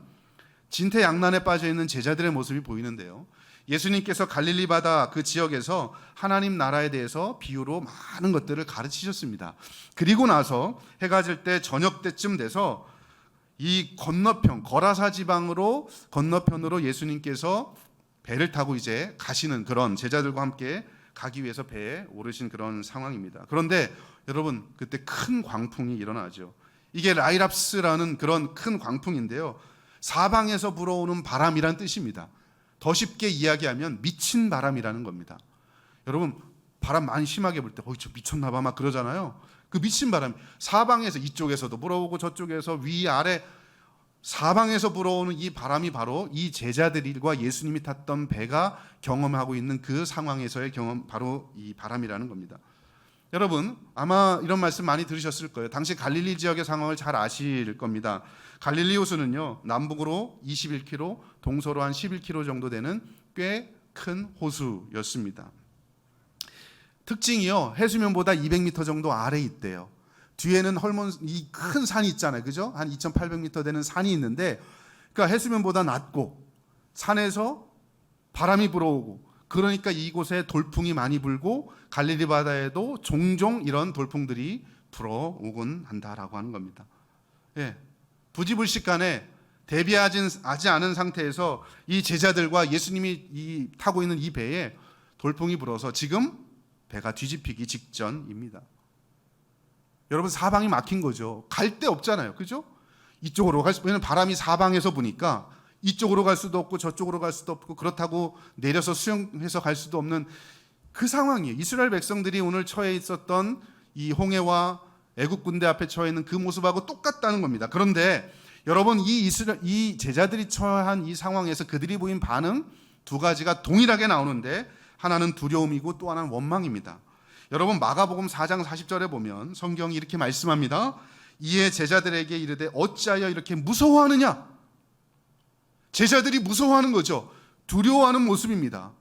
진퇴양난에 빠져 있는 제자들의 모습이 보이는데요, 예수님께서 갈릴리 바다 그 지역에서 하나님 나라에 대해서 비유로 많은 것들을 가르치셨습니다. 그리고 나서 해가 질 때 저녁 때쯤 돼서 이 건너편, 거라사 지방으로 건너편으로 예수님께서 배를 타고 이제 가시는, 그런 제자들과 함께 가기 위해서 배에 오르신 그런 상황입니다. 그런데 여러분, 그때 큰 광풍이 일어나죠. 이게 라이랍스라는 그런 큰 광풍인데요, 사방에서 불어오는 바람이란 뜻입니다. 더 쉽게 이야기하면 미친 바람이라는 겁니다. 여러분, 바람 많이 심하게 불 때 저 미쳤나 봐 막 그러잖아요. 그 미친 바람, 사방에서, 이쪽에서도 불어오고 저쪽에서 위 아래 사방에서 불어오는 이 바람이 바로 이 제자들과 예수님이 탔던 배가 경험하고 있는 그 상황에서의 경험, 바로 이 바람이라는 겁니다. 여러분, 아마 이런 말씀 많이 들으셨을 거예요. 당시 갈릴리 지역의 상황을 잘 아실 겁니다. 갈릴리 호수는요, 남북으로 21km, 동서로 한 11km 정도 되는 꽤 큰 호수였습니다. 특징이요, 해수면보다 200m 정도 아래에 있대요. 뒤에는 이 큰 산이 있잖아요, 그죠? 한 2,800m 되는 산이 있는데, 그러니까 해수면보다 낮고 산에서 바람이 불어오고 그러니까 이곳에 돌풍이 많이 불고 갈릴리 바다에도 종종 이런 돌풍들이 불어오곤 한다라고 하는 겁니다. 예, 부지불식간에 대비하지 않은 상태에서 이 제자들과 예수님이 타고 있는 이 배에 돌풍이 불어서 지금 배가 뒤집히기 직전입니다. 여러분, 사방이 막힌 거죠. 갈 데 없잖아요. 그죠? 이쪽으로 갈 수, 왜냐면 바람이 사방에서 부니까 이쪽으로 갈 수도 없고 저쪽으로 갈 수도 없고, 그렇다고 내려서 수영해서 갈 수도 없는 그 상황이에요. 이스라엘 백성들이 오늘 처해 있었던 이 홍해와 애국 군대 앞에 처해 있는 그 모습하고 똑같다는 겁니다. 그런데 여러분, 이 제자들이 처한 이 상황에서 그들이 보인 반응 두 가지가 동일하게 나오는데, 하나는 두려움이고 또 하나는 원망입니다. 여러분, 마가복음 4장 40절에 보면 성경이 이렇게 말씀합니다. 이에 제자들에게 이르되 어찌하여 이렇게 무서워하느냐? 제자들이 무서워하는 거죠. 두려워하는 모습입니다.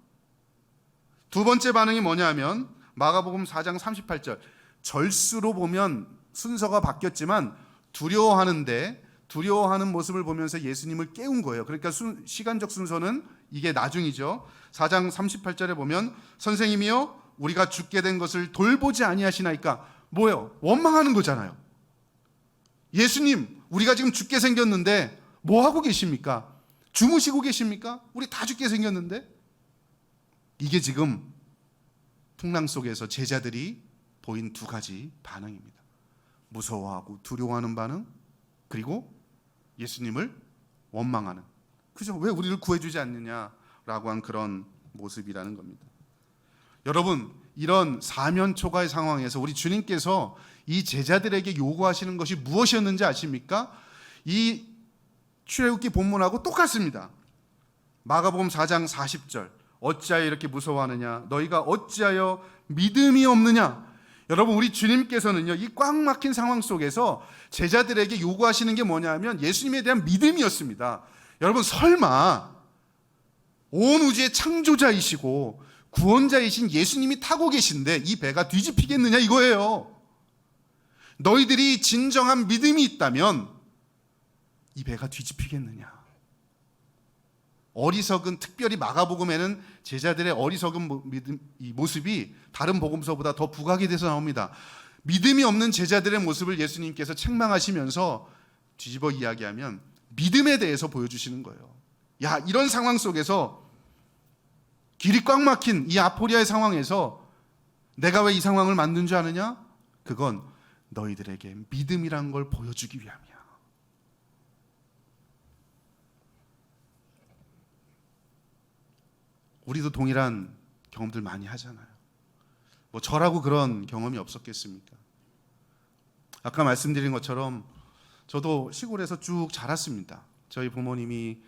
두 번째 반응이 뭐냐 하면 마가복음 4장 38절, 절수로 보면 순서가 바뀌었지만 두려워하는 모습을 보면서 예수님을 깨운 거예요. 그러니까 시간적 순서는 이게 나중이죠. 4장 38절에 보면 선생님이여 우리가 죽게 된 것을 돌보지 아니하시나이까. 뭐예요? 원망하는 거잖아요. 예수님, 우리가 지금 죽게 생겼는데 뭐 하고 계십니까? 주무시고 계십니까? 우리 다 죽게 생겼는데. 이게 지금 풍랑 속에서 제자들이 보인 두 가지 반응입니다. 무서워하고 두려워하는 반응, 그리고 예수님을 원망하는, 그죠? 왜 우리를 구해주지 않느냐라고 한 그런 모습이라는 겁니다. 여러분, 이런 사면초가의 상황에서 우리 주님께서 이 제자들에게 요구하시는 것이 무엇이었는지 아십니까? 이 출애굽기 본문하고 똑같습니다. 마가복음 4장 40절, 어찌하여 이렇게 무서워하느냐? 너희가 어찌하여 믿음이 없느냐? 여러분, 우리 주님께서는요, 이 꽉 막힌 상황 속에서 제자들에게 요구하시는 게 뭐냐 하면 예수님에 대한 믿음이었습니다. 여러분, 설마 온 우주의 창조자이시고 구원자이신 예수님이 타고 계신데 이 배가 뒤집히겠느냐 이거예요. 너희들이 진정한 믿음이 있다면 이 배가 뒤집히겠느냐. 어리석은, 특별히 마가복음에는 제자들의 어리석은 이 모습이 다른 복음서보다 더 부각이 돼서 나옵니다. 믿음이 없는 제자들의 모습을 예수님께서 책망하시면서 뒤집어 이야기하면 믿음에 대해서 보여주시는 거예요. 야, 이런 상황 속에서 길이 꽉 막힌 이 아포리아의 상황에서 내가 왜 이 상황을 만든 줄 아느냐? 그건 너희들에게 믿음이란 걸 보여주기 위함이야. 우리도 동일한 경험들 많이 하잖아요. 뭐 저라고 그런 경험이 없었겠습니까? 아까 말씀드린 것처럼 저도 시골에서 쭉 자랐습니다. 저희 부모님이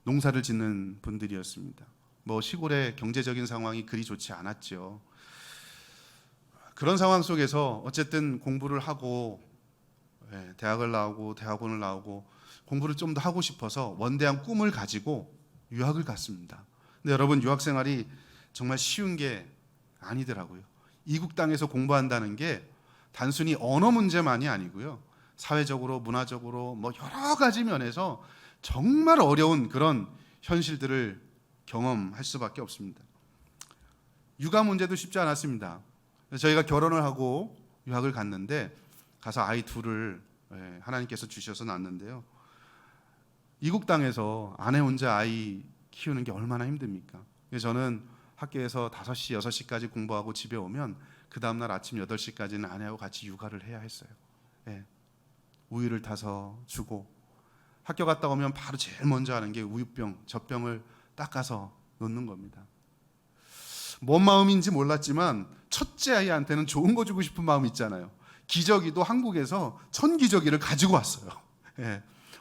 농사를 짓는 분들이었습니다. 뭐 시골의 경제적인 상황이 그리 좋지 않았죠. 그런 상황 속에서 어쨌든 공부를 하고 대학을 나오고 대학원을 나오고 공부를 좀 더 하고 싶어서 원대한 꿈을 가지고 유학을 갔습니다. 근데 여러분, 유학 생활이 정말 쉬운 게 아니더라고요. 이국 땅에서 공부한다는 게 단순히 언어 문제만이 아니고요. 사회적으로, 문화적으로 뭐 여러 가지 면에서 정말 어려운 그런 현실들을 경험할 수밖에 없습니다. 육아 문제도 쉽지 않았습니다. 저희가 결혼을 하고 유학을 갔는데 가서 아이 둘을 하나님께서 주셔서 낳았는데요. 이국 땅에서 아내 혼자 아이 키우는 게 얼마나 힘듭니까? 저는 학교에서 5시, 6시까지 공부하고 집에 오면 그 다음날 아침 8시까지는 아내하고 같이 육아를 해야 했어요. 우유를 타서 주고, 학교 갔다 오면 바로 제일 먼저 하는 게 우유병, 젖병을 닦아서 놓는 겁니다. 뭔 마음인지 몰랐지만 첫째 아이한테는 좋은 거 주고 싶은 마음 있잖아요. 기저귀도 한국에서 천기저귀를 가지고 왔어요.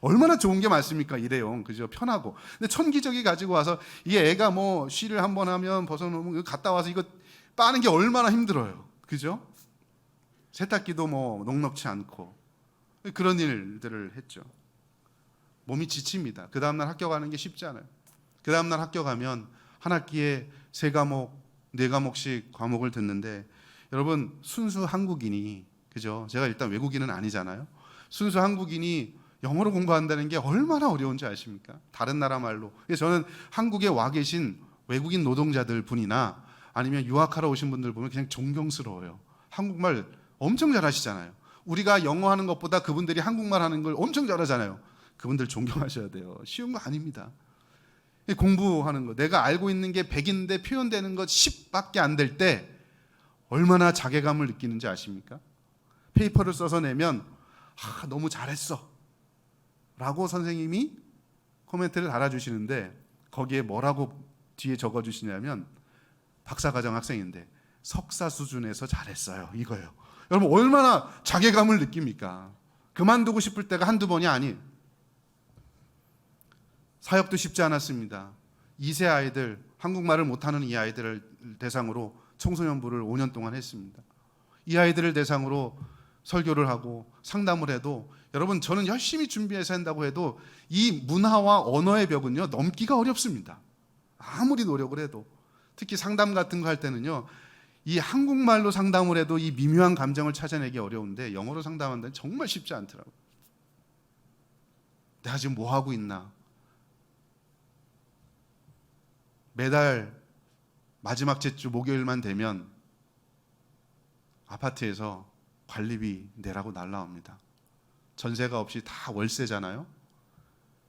얼마나 좋은 게 많습니까? 일회용, 그죠? 편하고. 근데 천기저귀 가지고 와서 이게 애가 뭐 쉬를 한번 하면 벗어놓으면 갔다 와서 이거 빠는 게 얼마나 힘들어요. 그죠? 세탁기도 뭐 넉넉치 않고 그런 일들을 했죠. 몸이 지칩니다. 그 다음날 학교 가는 게 쉽지 않아요. 그 다음날 학교 가면 한 학기에 3과목, 4과목씩 과목을 듣는데, 여러분, 순수 한국인이, 그죠? 제가 일단 외국인은 아니잖아요. 순수 한국인이 영어로 공부한다는 게 얼마나 어려운지 아십니까? 다른 나라 말로. 저는 한국에 와 계신 외국인 노동자들 분이나 아니면 유학하러 오신 분들 보면 그냥 존경스러워요. 한국말 엄청 잘하시잖아요. 우리가 영어 하는 것보다 그분들이 한국말 하는 걸 엄청 잘하잖아요. 그분들 존경하셔야 돼요. 쉬운 거 아닙니다. 공부하는 거, 내가 알고 있는 게 100인데 표현되는 것 10밖에 안 될 때 얼마나 자괴감을 느끼는지 아십니까? 페이퍼를 써서 내면 너무 잘했어 라고 선생님이 코멘트를 달아주시는데 거기에 뭐라고 뒤에 적어주시냐면 박사과정 학생인데 석사 수준에서 잘했어요 이거예요. 여러분 얼마나 자괴감을 느낍니까? 그만두고 싶을 때가 한두 번이 아니에요. 사역도 쉽지 않았습니다. 2세 아이들, 한국말을 못하는 이 아이들을 대상으로 청소년부를 5년 동안 했습니다. 이 아이들을 대상으로 설교를 하고 상담을 해도 여러분 저는 열심히 준비해서 한다고 해도 이 문화와 언어의 벽은요 넘기가 어렵습니다. 아무리 노력을 해도. 특히 상담 같은 거 할 때는요 이 한국말로 상담을 해도 이 미묘한 감정을 찾아내기 어려운데 영어로 상담하는 데는 정말 쉽지 않더라고요. 내가 지금 뭐 하고 있나? 매달 마지막 주 목요일만 되면 아파트에서 관리비 내라고 날라옵니다. 전세가 없이 다 월세잖아요.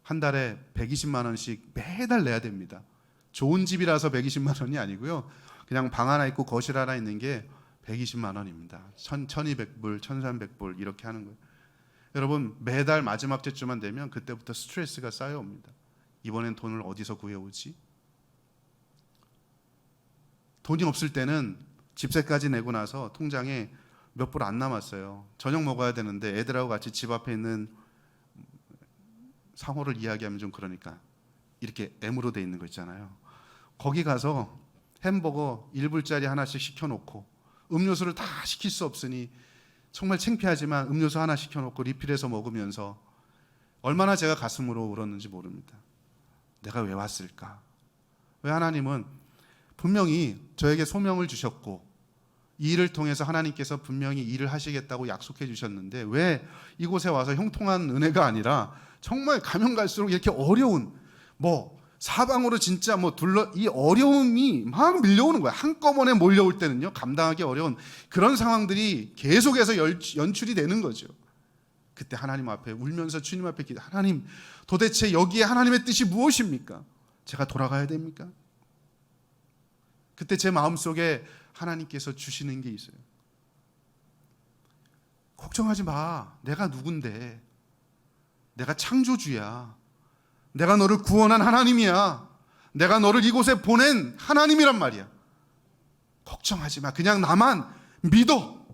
한 달에 120만 원씩 매달 내야 됩니다. 좋은 집이라서 120만 원이 아니고요. 그냥 방 하나 있고 거실 하나 있는 게 120만 원입니다. 1200불, 1300불 이렇게 하는 거예요. 여러분 매달 마지막 주만 되면 그때부터 스트레스가 쌓여옵니다. 이번엔 돈을 어디서 구해오지? 돈이 없을 때는 집세까지 내고 나서 통장에 몇 불 안 남았어요. 저녁 먹어야 되는데 애들하고 같이 집 앞에 있는 상호를 이야기하면 좀 그러니까 이렇게 M으로 돼 있는 거 있잖아요. 거기 가서 햄버거 1불짜리 하나씩 시켜놓고 음료수를 다 시킬 수 없으니 정말 창피하지만 음료수 하나 시켜놓고 리필해서 먹으면서 얼마나 제가 가슴으로 울었는지 모릅니다. 내가 왜 왔을까? 왜 하나님은 분명히 저에게 소명을 주셨고 이 일을 통해서 하나님께서 분명히 일을 하시겠다고 약속해 주셨는데 왜 이곳에 와서 형통한 은혜가 아니라 정말 가면 갈수록 이렇게 어려운 사방으로 진짜 이 어려움이 막 밀려오는 거야. 한꺼번에 몰려올 때는요 감당하기 어려운 그런 상황들이 계속해서 연출이 되는 거죠. 그때 하나님 앞에 울면서 주님 앞에 기도, 하나님 도대체 여기에 하나님의 뜻이 무엇입니까? 제가 돌아가야 됩니까? 그때 제 마음속에 하나님께서 주시는 게 있어요. 걱정하지 마. 내가 누군데? 내가 창조주야. 내가 너를 구원한 하나님이야. 내가 너를 이곳에 보낸 하나님이란 말이야. 걱정하지 마. 그냥 나만 믿어.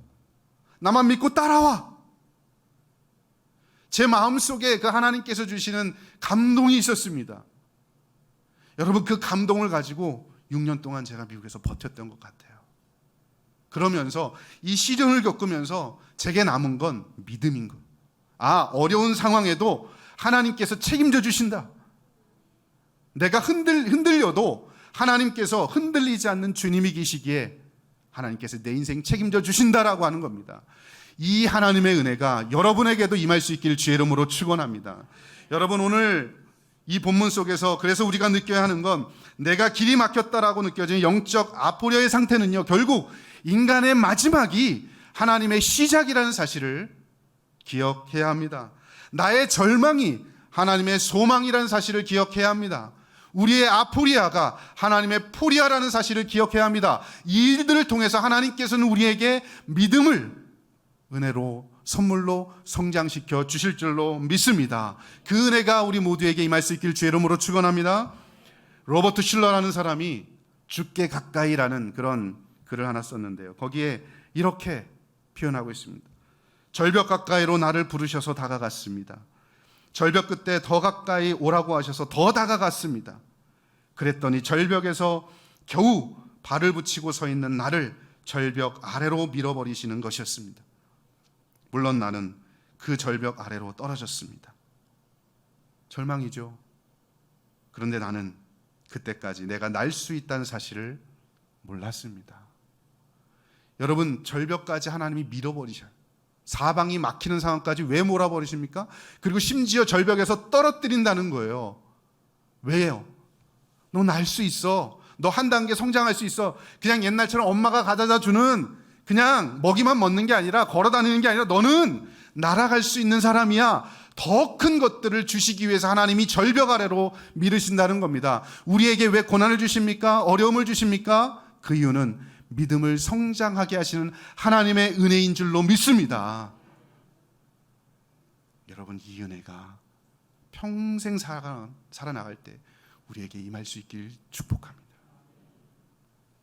나만 믿고 따라와. 제 마음속에 그 하나님께서 주시는 감동이 있었습니다. 여러분 그 감동을 가지고 6년 동안 제가 미국에서 버텼던 것 같아요. 그러면서 이 시련을 겪으면서 제게 남은 건 믿음인 것. 어려운 상황에도 하나님께서 책임져 주신다. 내가 흔들려도 하나님께서 흔들리지 않는 주님이 계시기에 하나님께서 내 인생 책임져 주신다라고 하는 겁니다. 이 하나님의 은혜가 여러분에게도 임할 수 있기를 주의 이름으로 축원합니다. 여러분 오늘 이 본문 속에서 그래서 우리가 느껴야 하는 건 내가 길이 막혔다라고 느껴지는 영적 아포리아의 상태는요 결국 인간의 마지막이 하나님의 시작이라는 사실을 기억해야 합니다. 나의 절망이 하나님의 소망이라는 사실을 기억해야 합니다. 우리의 아포리아가 하나님의 포리아라는 사실을 기억해야 합니다. 이 일들을 통해서 하나님께서는 우리에게 믿음을 은혜로 선물로 성장시켜 주실 줄로 믿습니다. 그 은혜가 우리 모두에게 임할 수 있기를 주의 이름으로 축원합니다. 로버트 슐러라는 사람이 죽게 가까이라는 그런 글을 하나 썼는데요. 거기에 이렇게 표현하고 있습니다. 절벽 가까이로 나를 부르셔서 다가갔습니다. 절벽 끝에 더 가까이 오라고 하셔서 더 다가갔습니다. 그랬더니 절벽에서 겨우 발을 붙이고 서 있는 나를 절벽 아래로 밀어버리시는 것이었습니다. 물론 나는 그 절벽 아래로 떨어졌습니다. 절망이죠. 그런데 나는 그때까지 내가 날 수 있다는 사실을 몰랐습니다. 여러분 절벽까지 하나님이 밀어버리셔요. 사방이 막히는 상황까지 왜 몰아버리십니까? 그리고 심지어 절벽에서 떨어뜨린다는 거예요. 왜요? 너 날 수 있어. 너 한 단계 성장할 수 있어. 그냥 옛날처럼 엄마가 가져다 주는 그냥 먹이만 먹는 게 아니라, 걸어 다니는 게 아니라 너는 날아갈 수 있는 사람이야. 더 큰 것들을 주시기 위해서 하나님이 절벽 아래로 미르신다는 겁니다. 우리에게 왜 고난을 주십니까? 어려움을 주십니까? 그 이유는 믿음을 성장하게 하시는 하나님의 은혜인 줄로 믿습니다. 여러분, 이 은혜가 평생 살아나갈 때 우리에게 임할 수 있길 축복합니다.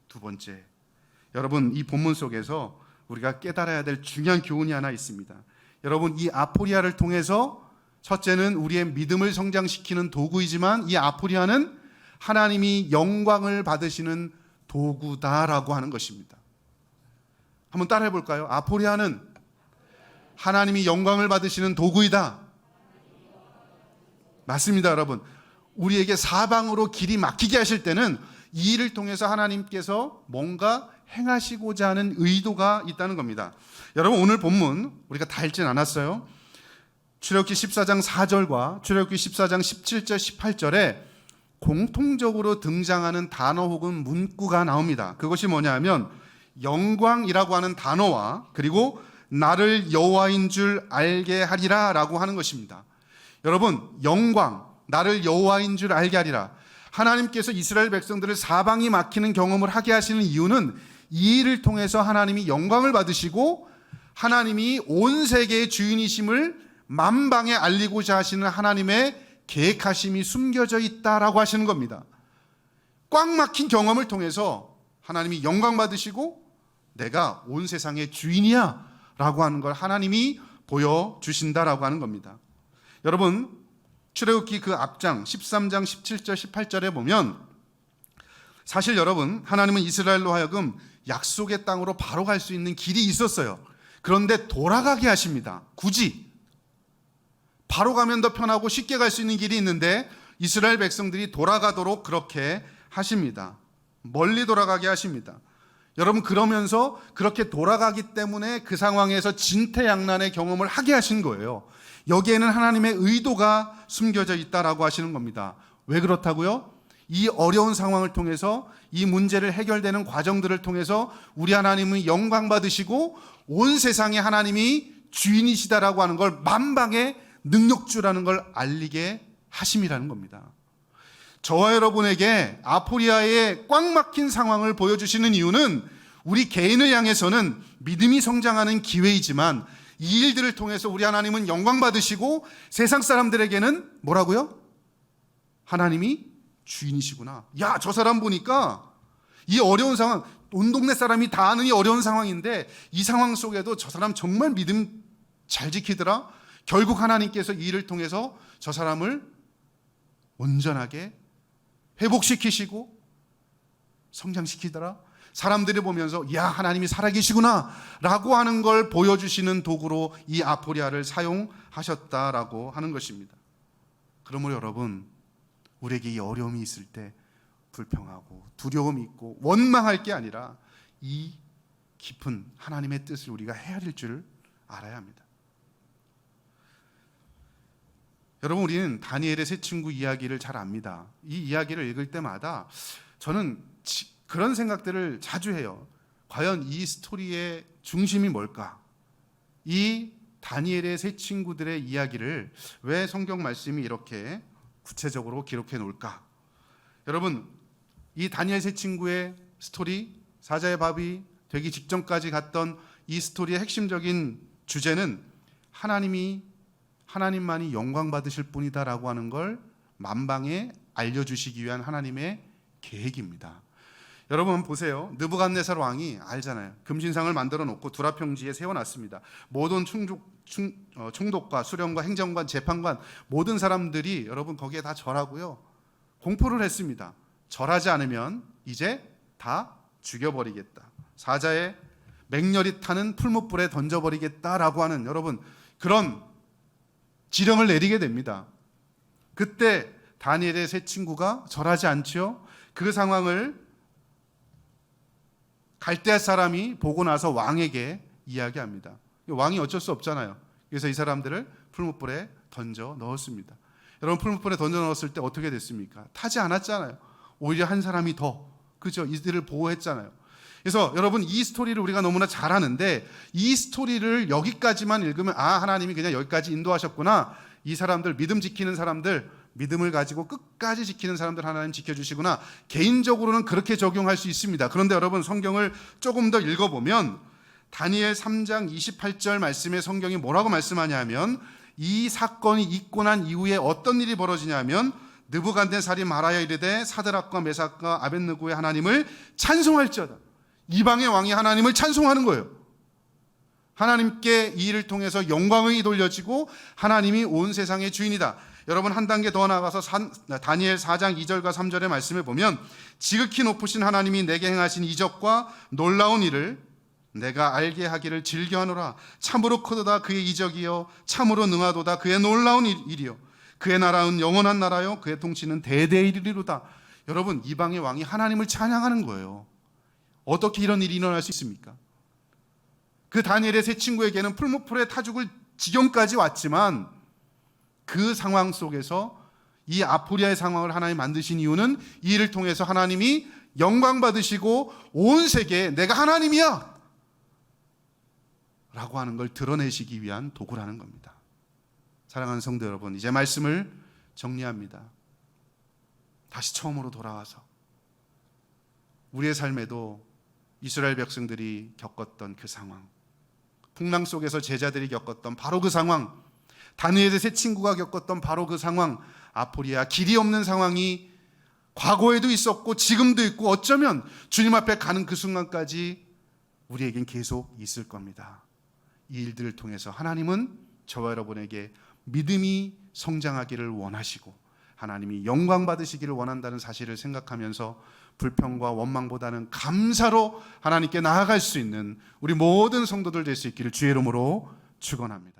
두 번째, 여러분, 이 본문 속에서 우리가 깨달아야 될 중요한 교훈이 하나 있습니다. 여러분, 이 아포리아를 통해서 첫째는 우리의 믿음을 성장시키는 도구이지만, 이 아포리아는 하나님이 영광을 받으시는 도구다라고 하는 것입니다. 한번 따라해 볼까요? 아포리아는 하나님이 영광을 받으시는 도구이다. 맞습니다, 여러분. 우리에게 사방으로 길이 막히게 하실 때는 이 일을 통해서 하나님께서 뭔가 행하시고자 하는 의도가 있다는 겁니다. 여러분, 오늘 본문 우리가 다 읽진 않았어요. 출애굽기 14장 4절과 출애굽기 14장 17절 18절에 공통적으로 등장하는 단어 혹은 문구가 나옵니다. 그것이 뭐냐 하면 영광이라고 하는 단어와 그리고 나를 여호와인 줄 알게 하리라 라고 하는 것입니다. 여러분, 영광, 나를 여호와인 줄 알게 하리라. 하나님께서 이스라엘 백성들을 사방이 막히는 경험을 하게 하시는 이유는 이 일을 통해서 하나님이 영광을 받으시고 하나님이 온 세계의 주인이심을 만방에 알리고자 하시는 하나님의 계획하심이 숨겨져 있다라고 하시는 겁니다. 꽉 막힌 경험을 통해서 하나님이 영광 받으시고 내가 온 세상의 주인이야 라고 하는 걸 하나님이 보여주신다라고 하는 겁니다. 여러분, 출애굽기 그 앞장 13장 17절 18절에 보면 사실 여러분, 하나님은 이스라엘로 하여금 약속의 땅으로 바로 갈 수 있는 길이 있었어요. 그런데 돌아가게 하십니다. 굳이 바로 가면 더 편하고 쉽게 갈 수 있는 길이 있는데 이스라엘 백성들이 돌아가도록 그렇게 하십니다. 멀리 돌아가게 하십니다. 여러분, 그러면서 그렇게 돌아가기 때문에 그 상황에서 진퇴양난의 경험을 하게 하신 거예요. 여기에는 하나님의 의도가 숨겨져 있다라고 하시는 겁니다. 왜 그렇다고요? 이 어려운 상황을 통해서 이 문제를 해결되는 과정들을 통해서 우리 하나님은 영광 받으시고 온 세상에 하나님이 주인이시다라고 하는 걸 만방의 능력주라는 걸 알리게 하심이라는 겁니다. 저와 여러분에게 아포리아의 꽉 막힌 상황을 보여주시는 이유는 우리 개인을 향해서는 믿음이 성장하는 기회이지만 이 일들을 통해서 우리 하나님은 영광 받으시고 세상 사람들에게는 뭐라고요? 하나님이 주인이시구나. 야, 저 사람 보니까 이 어려운 상황, 온 동네 사람이 다 아는 이 어려운 상황인데 이 상황 속에도 저 사람 정말 믿음 잘 지키더라. 결국 하나님께서 이 일을 통해서 저 사람을 온전하게 회복시키시고 성장시키더라. 사람들이 보면서 야, 하나님이 살아계시구나 라고 하는 걸 보여주시는 도구로 이 아포리아를 사용하셨다라고 하는 것입니다. 그러므로 여러분, 우리에게 이 어려움이 있을 때 불평하고 두려움이 있고 원망할 게 아니라 이 깊은 하나님의 뜻을 우리가 헤아릴 줄 알아야 합니다. 여러분, 우리는 다니엘의 세 친구 이야기를 잘 압니다. 이 이야기를 읽을 때마다 저는 그런 생각들을 자주 해요. 과연 이 스토리의 중심이 뭘까? 이 다니엘의 세 친구들의 이야기를 왜 성경 말씀이 이렇게 구체적으로 기록해 놓을까? 여러분, 이 다니엘 세 친구의 스토리, 사자의 밥이 되기 직전까지 갔던 이 스토리의 핵심적인 주제는 하나님만이 영광 받으실 분이다라고 하는 걸 만방에 알려주시기 위한 하나님의 계획입니다. 여러분 보세요. 느부갓네살 왕이 알잖아요. 금신상을 만들어 놓고 두라평지에 세워놨습니다. 모든 총독과 수령과 행정관, 재판관 모든 사람들이 여러분 거기에 다 절하고요. 공포를 했습니다. 절하지 않으면 이제 다 죽여버리겠다. 사자의 맹렬히 타는 풀무불에 던져버리겠다라고 하는 여러분 그런 지령을 내리게 됩니다. 그때 다니엘의 세 친구가 절하지 않지요. 그 상황을 갈대아 사람이 보고 나서 왕에게 이야기합니다. 왕이 어쩔 수 없잖아요. 그래서 이 사람들을 풀무불에 던져 넣었습니다. 여러분, 풀무불에 던져 넣었을 때 어떻게 됐습니까? 타지 않았잖아요. 오히려 한 사람이 더 그죠? 이들을 보호했잖아요. 그래서 여러분, 이 스토리를 우리가 너무나 잘 아는데, 이 스토리를 여기까지만 읽으면 하나님이 그냥 여기까지 인도하셨구나, 이 사람들, 믿음 지키는 사람들, 믿음을 가지고 끝까지 지키는 사람들 하나님 지켜주시구나, 개인적으로는 그렇게 적용할 수 있습니다. 그런데 여러분, 성경을 조금 더 읽어보면 다니엘 3장 28절 말씀에 성경이 뭐라고 말씀하냐 하면, 이 사건이 있고 난 이후에 어떤 일이 벌어지냐면, 느부갓네살이 말하여 이르되 사드락과 메삭과 아벳느고의 하나님을 찬송할지어다. 이방의 왕이 하나님을 찬송하는 거예요. 하나님께 이 일을 통해서 영광이 돌려지고 하나님이 온 세상의 주인이다. 여러분, 한 단계 더 나아가서 다니엘 4장 2절과 3절의 말씀에 보면, 지극히 높으신 하나님이 내게 행하신 이적과 놀라운 일을 내가 알게 하기를 즐겨하노라. 참으로 크도다 그의 이적이요 참으로 능하도다 그의 놀라운 일이요 그의 나라는 영원한 나라요 그의 통치는 대대에 이르리로다. 여러분, 이방의 왕이 하나님을 찬양하는 거예요. 어떻게 이런 일이 일어날 수 있습니까? 그 다니엘의 세 친구에게는 풀무불에 타 죽을 지경까지 왔지만, 그 상황 속에서 이 아포리아의 상황을 하나님 만드신 이유는 이 일을 통해서 하나님이 영광 받으시고 온 세계에 내가 하나님이야 라고 하는 걸 드러내시기 위한 도구라는 겁니다. 사랑하는 성도 여러분, 이제 말씀을 정리합니다. 다시 처음으로 돌아와서 우리의 삶에도 이스라엘 백성들이 겪었던 그 상황, 풍랑 속에서 제자들이 겪었던 바로 그 상황, 다니엘의 세 친구가 겪었던 바로 그 상황, 아포리아 길이 없는 상황이 과거에도 있었고 지금도 있고 어쩌면 주님 앞에 가는 그 순간까지 우리에겐 계속 있을 겁니다. 이 일들을 통해서 하나님은 저와 여러분에게 믿음이 성장하기를 원하시고 하나님이 영광 받으시기를 원한다는 사실을 생각하면서 불평과 원망보다는 감사로 하나님께 나아갈 수 있는 우리 모든 성도들 될 수 있기를 주의 이름으로 축원합니다.